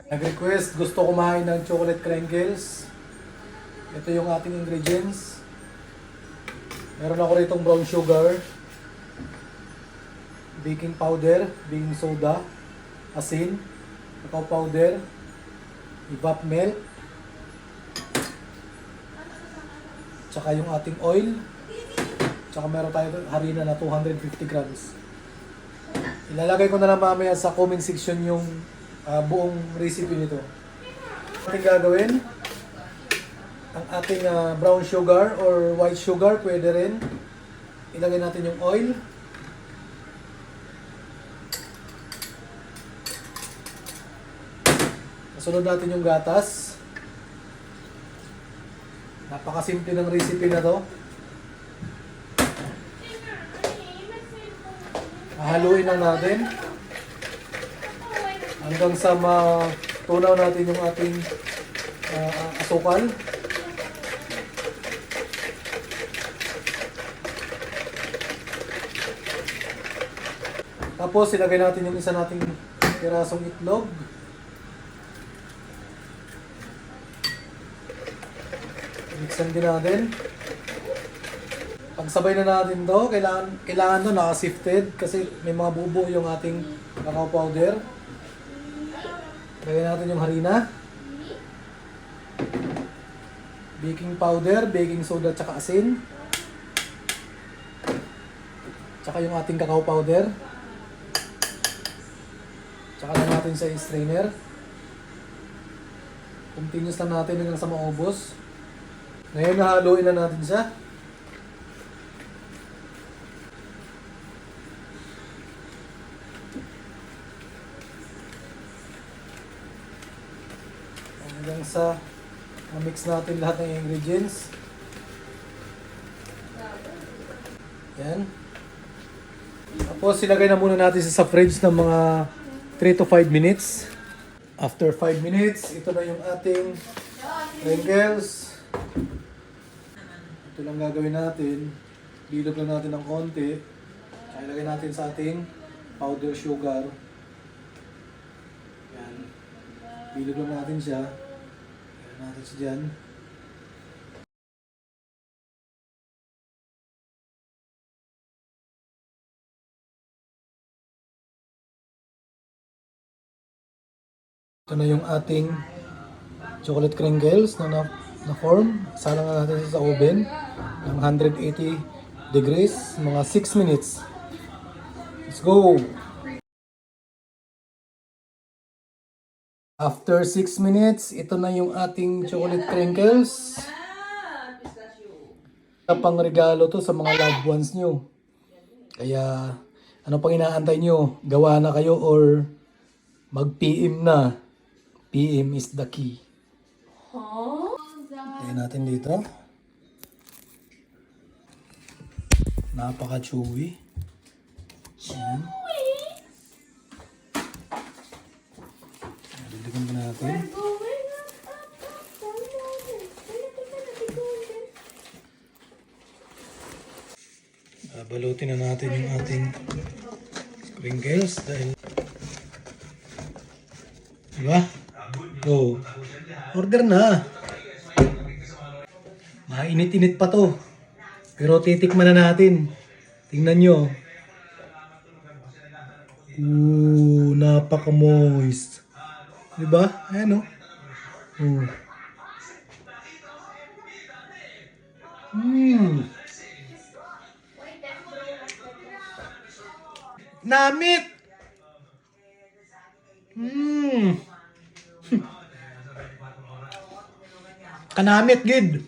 Nag-request, gusto kumain ng chocolate crinkles. Ito yung ating ingredients. Meron ako rito brown sugar, baking powder, baking soda, asin, cacao powder, evap milk, tsaka yung ating oil, tsaka meron tayo harina na 250 grams. Ilalagay ko na lang mamaya sa comment section yung buong recipe nito. Ating gagawin, ang ating brown sugar or white sugar, pwede rin. Ilagay natin yung oil. Kasunod natin yung gatas. Napakasimple ng recipe na to. Haluin lang natin hanggang sa matunaw natin yung ating asukal. Tapos ilagay natin yung isa nating pirasong itlog. Mixan din natin. Pagsabay na natin to, kailangan to naka-sifted kasi may mga bubo yung ating cacao powder. Lagyan natin yung harina, baking powder, baking soda, tsaka asin, tsaka yung ating cacao powder. Tsaka lang natin sa strainer. Continuous lang natin hanggang sa maubos. Ngayon nahaluin na natin siya. Hanggang sa mix natin lahat ng ingredients. Yan. Tapos silagay na muna natin sa fridge ng mga 3 to 5 minutes. After 5 minutes, ito na yung ating crinkles. Ito lang gagawin natin. Bilog lang natin ng konti. Tsaka ilagay natin sa ating powder sugar. Yan. Bilog lang natin siya. Ilagay natin siya dyan. Ito na yung ating chocolate crinkles na form. Salang na natin sa oven ng 180 degrees, mga 6 minutes. Let's go! After 6 minutes, ito na yung ating chocolate crinkles. Pang regalo to sa mga loved ones nyo. Kaya, ano pang inaantay nyo? Gawa na kayo or mag-PM na. PM is the key. Lagyan natin dito. Napaka-chewy. Ayan. Diligan mo natin. Balutin na natin yung ating crinkles dahil diba? Oh, order na. Mainit-init pa to. Pero titikman na natin. Tingnan nyo. Napaka-moist. Diba? Ayan o. Namit! Kanamit, gid.